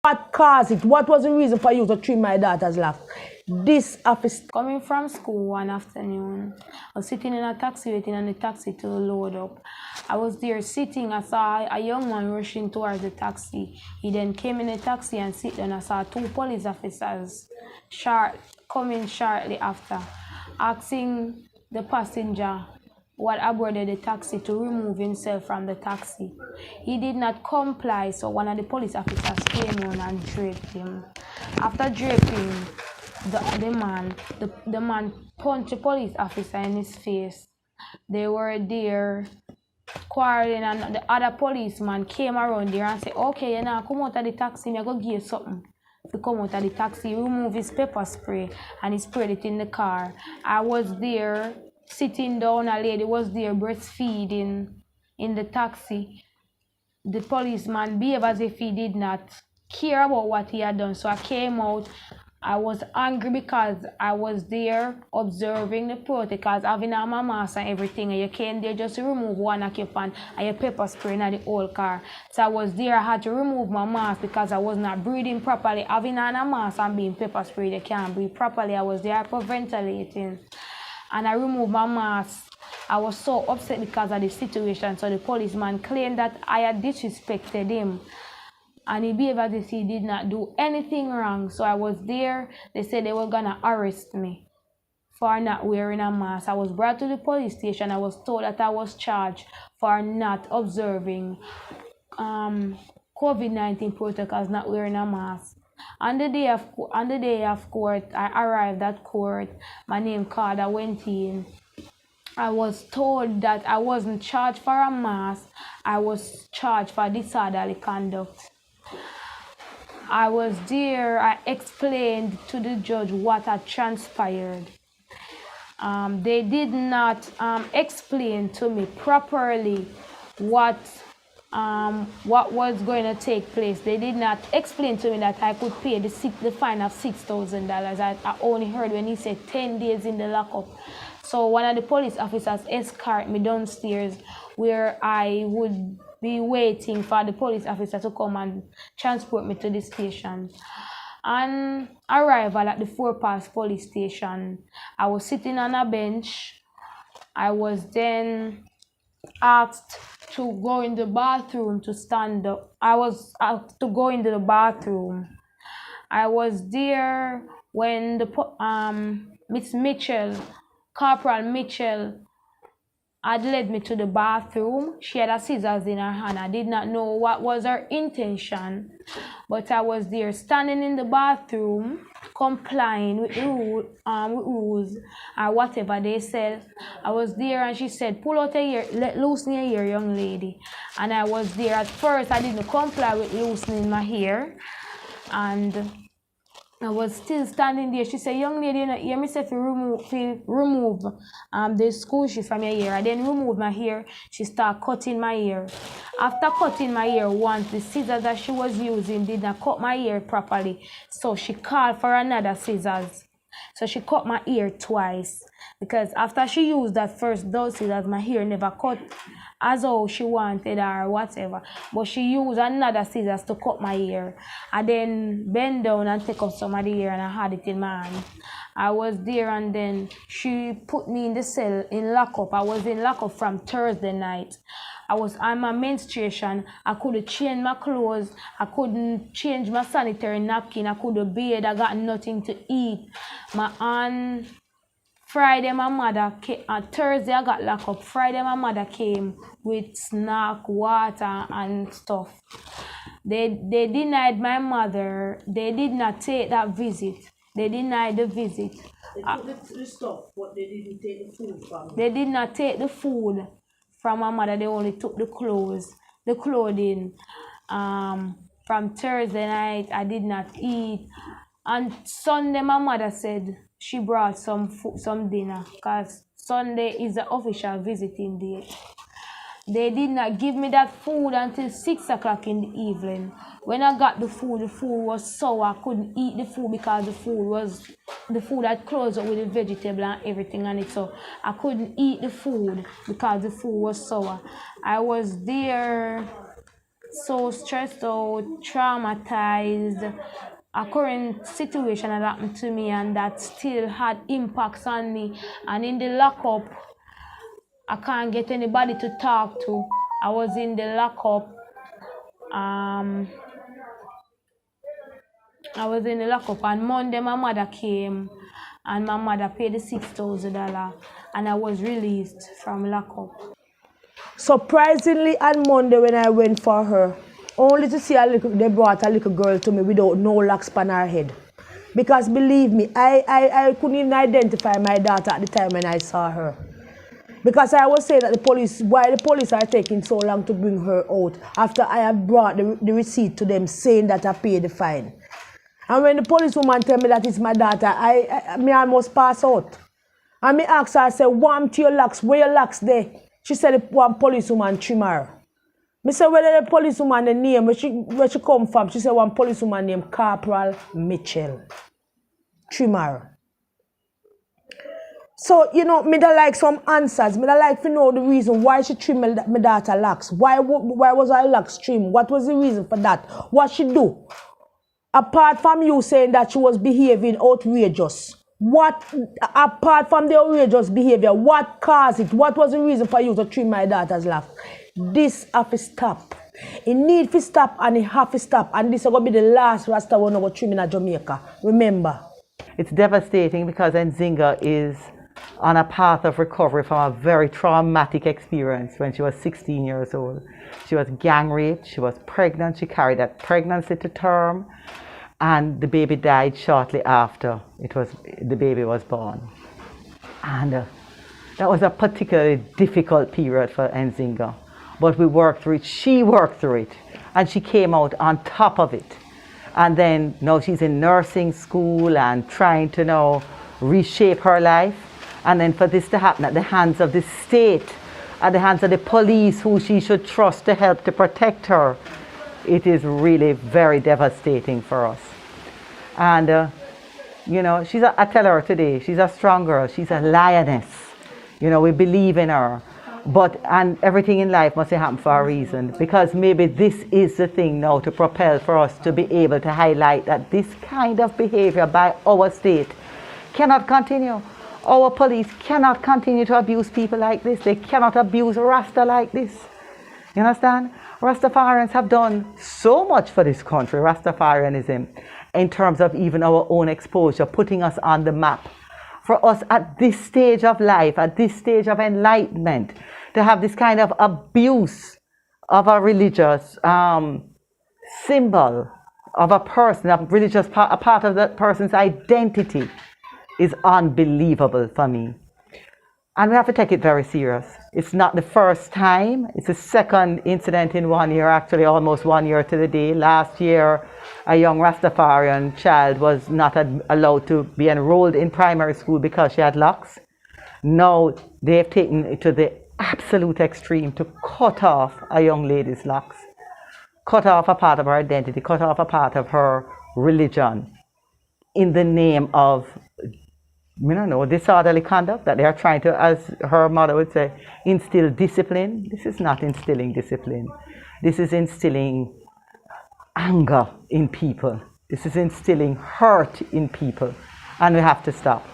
What caused it? What was the reason for you to trim my daughter's laugh? This office. Coming from school one afternoon, I was sitting in a taxi waiting on the taxi to load up. I was there sitting, I saw a young man rushing towards the taxi. He then came in the taxi and sit down. I saw two police officers coming shortly after, asking the passenger what aboarded the taxi to remove himself from the taxi. He did not comply, so one of the police officers came on and draped him. After draping the man punched a police officer in his face. They were there quarreling, and the other policeman came around there and said, okay, you know, come out of the taxi, I'm going to give you something. To come out of the taxi, remove his pepper spray, and he sprayed it in the car. I was there sitting down, a lady was there breastfeeding in the taxi. The policeman behaved as if he did not care about what he had done. So I came out. I was angry because I was there observing the protocols, having on my mask and everything, and you came there just to remove one occupant and you pepper spray in the whole car. So I was there, I had to remove my mask because I was not breathing properly. Having on a mask and being pepper sprayed, you can't breathe properly. I was there hyperventilating, and I removed my mask. I was so upset because of the situation. So the policeman claimed that I had disrespected him, and he behaved as if he did not do anything wrong. So I was there. They said they were gonna arrest me for not wearing a mask. I was brought to the police station. I was told that I was charged for not observing COVID-19 protocols, not wearing a mask. On the day of court, I arrived at court. My name called. I went in. I was told that I wasn't charged for a mask. I was charged for disorderly conduct. I was there. I explained to the judge what had transpired. They did not explain to me properly what was going to take place. They did not explain to me that I could pay the fine of $6,000. I only heard when he said 10 days in the lockup. So one of the police officers escorted me downstairs, where I would be waiting for the police officer to come and transport me to the station. On arrival at the Four Pass police station, I was sitting on a bench. I was then asked to go in the bathroom to stand up. I was asked to go into the bathroom. I was there when the Miss Mitchell, Corporal Mitchell, had led me to the bathroom. She had a scissors in her hand. I did not know what was her intention, but I was there standing in the bathroom, complying with the rules or whatever they said. I was there, and she said, pull out your hair, loosen your hair, young lady. And I was there. At first, I didn't comply with loosening my hair, and I was still standing there. She said, young lady, you know, hear me say remove the school sheet from your hair. I then removed my hair. She started cutting my hair. After cutting my hair once, the scissors that she was using did not cut my hair properly. So she called for another scissors. So she cut my hair twice, because after she used those scissors, my hair never cut as how she wanted or whatever. But she used another scissors to cut my hair. I then bend down and take up some of the hair, and I had it in my hand. I was there, and then she put me in the cell in lockup. I was in lockup from Thursday night. I was on my menstruation. I couldn't change my clothes. I couldn't change my sanitary napkin. I couldn't bathe. I got nothing to eat. On Friday, my mother came. On Thursday, I got locked up. Friday, my mother came with snack, water, and stuff. They denied my mother. They did not take that visit. They denied the visit. They took the stuff, but they didn't take the food from me. They did not take the food from my mother. They only took the clothing. From Thursday night, I did not eat. On Sunday, my mother said she brought some dinner, because Sunday is the official visiting day. They did not give me that food until 6 o'clock in the evening. When I got the food was sour. I couldn't eat the food because the food had closed up with the vegetable and everything on it. So I couldn't eat the food because the food was sour. I was there so stressed out, traumatized. A current situation had happened to me, and that still had impacts on me. And in the lockup, I can't get anybody to talk to. I was in the lockup. Um, I was in the lockup, and Monday my mother came, and my mother paid the $6,000, and I was released from lockup. Surprisingly, on Monday when I went for her, only to see they brought a little girl to me without no locks on her head. Because believe me, I couldn't even identify my daughter at the time when I saw her. Because I was saying that why the police are taking so long to bring her out after I had brought the receipt to them saying that I paid the fine. And when the policewoman tell me that it's my daughter, I almost pass out. And me asked her, I said, warm to your locks, where your locks there? She said, the one policewoman trim her. Me said, where the policewoman the name, where she come from? She said, one policewoman named Corporal Mitchell. Trim her. So, you know, me da like some answers. Me da like to know the reason why she trimmed my daughter locks. Why was her locks trimmed? What was the reason for that? What she do? Apart from you saying that she was behaving outrageous, what, apart from the outrageous behavior, what caused it? What was the reason for you to trim my daughter's locks? This have to stop. It need to stop and it have to stop. And this is going to be the last Rasta one go trim in Jamaica. Remember. It's devastating because Nzinga is on a path of recovery from a very traumatic experience when she was 16 years old. She was gang raped, she was pregnant, she carried that pregnancy to term, and the baby died shortly after the baby was born. And that was a particularly difficult period for Nzinga. But we worked through it, she worked through it, and she came out on top of it. And then now she's in nursing school and trying to now reshape her life. And then for this to happen at the hands of the state, at the hands of the police who she should trust to help to protect her, it is really very devastating for us. And you know, I tell her today, she's a strong girl, she's a lioness. You know, we believe in her. And everything in life must happen for a reason, because maybe this is the thing now to propel for us to be able to highlight that this kind of behavior by our state cannot continue. Our police cannot continue to abuse people like this. They cannot abuse Rasta like this. You understand? Rastafarians have done so much for this country, Rastafarianism, in terms of even our own exposure, putting us on the map. For us at this stage of life, at this stage of enlightenment, to have this kind of abuse of a religious symbol of a person, a part of that person's identity, is unbelievable for me. And we have to take it very serious. It's not the first time. It's the second incident in 1 year, actually almost 1 year to the day. Last year, a young Rastafarian child was not allowed to be enrolled in primary school because she had locks. Now they've taken it to the absolute extreme to cut off a young lady's locks, cut off a part of her identity, cut off a part of her religion in the name of, I don't know, disorderly conduct, that they are trying to, as her mother would say, instill discipline. This is not instilling discipline. This is instilling anger in people. This is instilling hurt in people. And we have to stop.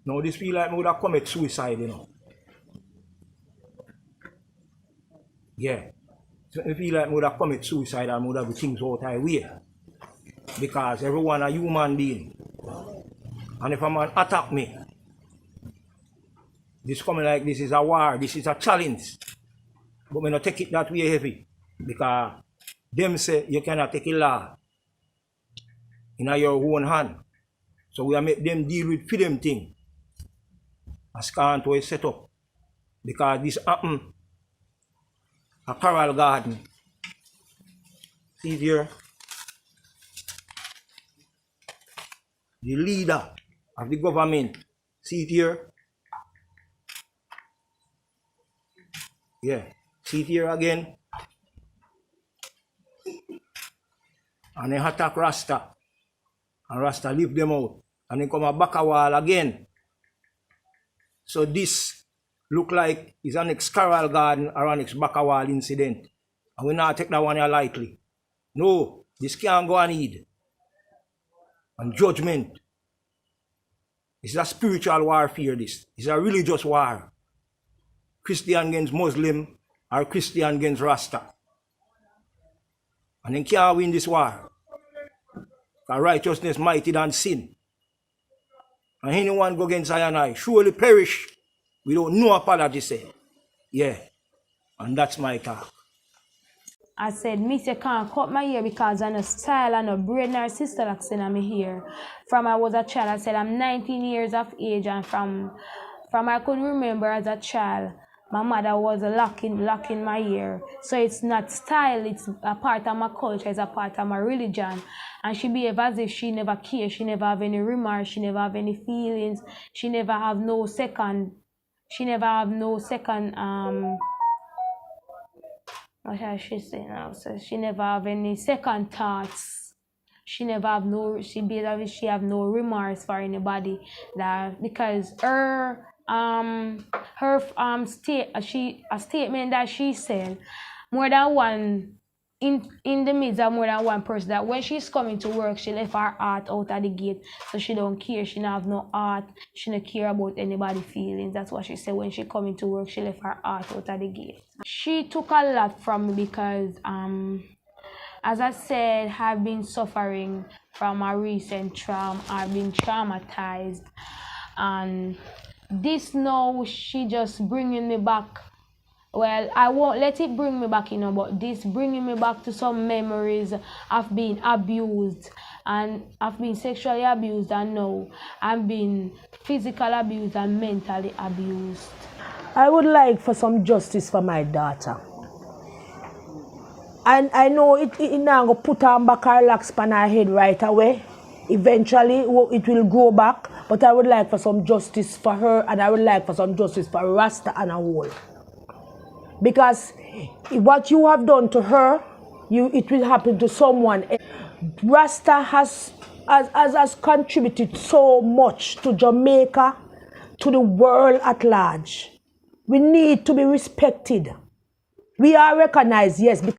Now this feel like me would have commit suicide, you know. Yeah. So I feel like me would have commit suicide and would have things out of way. Because everyone a human being. And if a man attack me, this coming like this is a war, this is a challenge. But me not take it that way heavy. Because them say you cannot take a law in your own hand. So we are make them deal with freedom thing. As can't we set up. Because this happened at Coral Garden. See here. The leader of the government. See it here? Yeah. See it here again? And they attack Rasta. And Rasta leave them out. And then come back a wall again. So this look like is an ex-Coral Garden or an ex-Bakawal incident. And we not take that one here lightly. No, this can't go on need. And judgment. It's a spiritual warfare, this. It's a religious war. Christian against Muslim or Christian against Rasta. And they can't win this war. Because righteousness mighty than sin. And anyone go against I and I surely perish without no apology say. Yeah. And that's my talk. I said, Miss, you can't cut my hair because I no style and no braid nor sister like in my hair. From I was a child, I said I'm 19 years of age, and from I could remember as a child, my mother was locking my hair. So it's not style, it's a part of my culture, it's a part of my religion. And she behaved as if she never cared, she never have any remorse, she never have any feelings, she never have no second, what shall she say now? So she never have any second thoughts. She never have no. She behaved as if she have no remorse for anybody. That because a statement that she said more than one in the midst of more than one person, that when she's coming to work, she left her heart out at the gate, so she don't care. She don't have no heart. She don't care about anybody's feelings. That's what she said. When she coming to work, she left her heart out at the gate. She took a lot from me because as I said, I've been suffering from a recent trauma. I've been traumatized, and this now she just bringing me back. Well, I won't let it bring me back, but this bringing me back to some memories of being abused, and I've been sexually abused, and now I'm being physically abused and mentally abused. I would like for some justice for my daughter. And I know it now go put her back her locks on her head right away. Eventually, it will grow back. But I would like for some justice for her, and I would like for some justice for Rasta and a whole. Because what you have done to her, it will happen to someone. Rasta has contributed so much to Jamaica, to the world at large. We need to be respected. We are recognized, yes.